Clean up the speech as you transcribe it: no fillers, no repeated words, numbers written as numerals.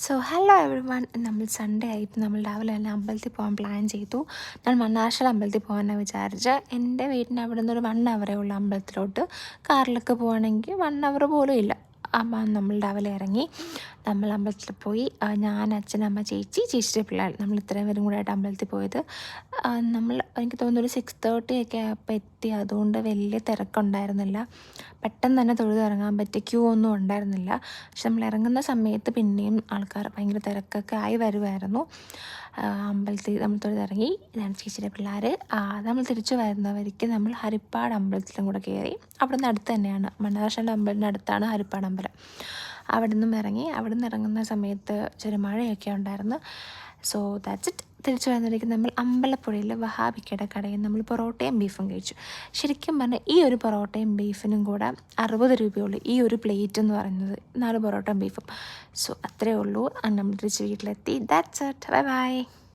So hello every one. നമ്മൾ Sunday ആയിട്ട് നമ്മൾ രാവിലെ തന്നെ അമ്പലത്തിൽ പോകാൻ പ്ലാൻ ചെയ്തു. ഞാൻ മണ്ണാർശാല അമ്പലത്തിൽ പോകാനാണ് വിചാരിച്ച്. എൻ്റെ വീടിൻ്റെ അവിടെ നിന്ന് ഒരു 1 അവറേ ഉള്ള അമ്പലത്തിലോട്ട്. കാറിലൊക്കെ പോവുകയാണെങ്കിൽ 1 അവർ പോലും ഇല്ല. അപ്പം നമ്മൾ രാവിലെ ഇറങ്ങി, നമ്മൾ അമ്പലത്തിൽ പോയി. ഞാൻ, അച്ഛൻ, അമ്മ, ചേച്ചിയുടെ പിള്ളേർ, നമ്മൾ ഇത്രയും പേരും കൂടെ ആയിട്ട് അമ്പലത്തിൽ പോയത്. നമ്മൾ എനിക്ക് തോന്നുന്നു ഒരു 6:30 ഒക്കെ ആയപ്പോൾ എത്തി. അതുകൊണ്ട് വലിയ തിരക്കുണ്ടായിരുന്നില്ല. പെട്ടെന്ന് തന്നെ തൊഴുത് ഇറങ്ങാൻ പറ്റി. ക്യൂ ഒന്നും ഉണ്ടായിരുന്നില്ല. പക്ഷെ നമ്മൾ ഇറങ്ങുന്ന സമയത്ത് പിന്നെയും ആൾക്കാർ ഭയങ്കര തിരക്കൊക്കെ ആയി വരുമായിരുന്നു. അമ്പലത്തിൽ നമ്മൾ തൊഴുതിറങ്ങി. ഇതാണ് ചേച്ചിയുടെ പിള്ളേർ. നമ്മൾ തിരിച്ചു വരുന്നവർക്ക് നമ്മൾ ഹരിപ്പാട് അമ്പലത്തിലും കൂടെ കയറി. അവിടെ നിന്ന് അടുത്ത് തന്നെയാണ്, മണ്ണാർശാല അമ്പലത്തിൻ്റെ അടുത്താണ് ഹരിപ്പാട് അമ്പലം. അവിടെ നിന്നും ഇറങ്ങി. അവിടെ നിന്ന് ഇറങ്ങുന്ന സമയത്ത് ചെറിയ മഴയൊക്കെ ഉണ്ടായിരുന്നു. So that's it. തിരിച്ചു വരുന്നതിലേക്ക് നമ്മൾ അമ്പലപ്പുഴയിൽ വഹാബിക്കയുടെ കടയിൽ നമ്മൾ പൊറോട്ടയും ബീഫും കഴിച്ചു. ശരിക്കും പറഞ്ഞാൽ ഈ ഒരു പൊറോട്ടയും ബീഫിനും കൂടെ 60 രൂപയുള്ളൂ ഈ ഒരു പ്ലേറ്റ് എന്ന് പറയുന്നത്, 4 പൊറോട്ടയും ബീഫും. സോ അത്രയേ ഉള്ളൂ. നമ്മൾ തിരിച്ച് വീട്ടിലെത്തി. That's it. Bye bye.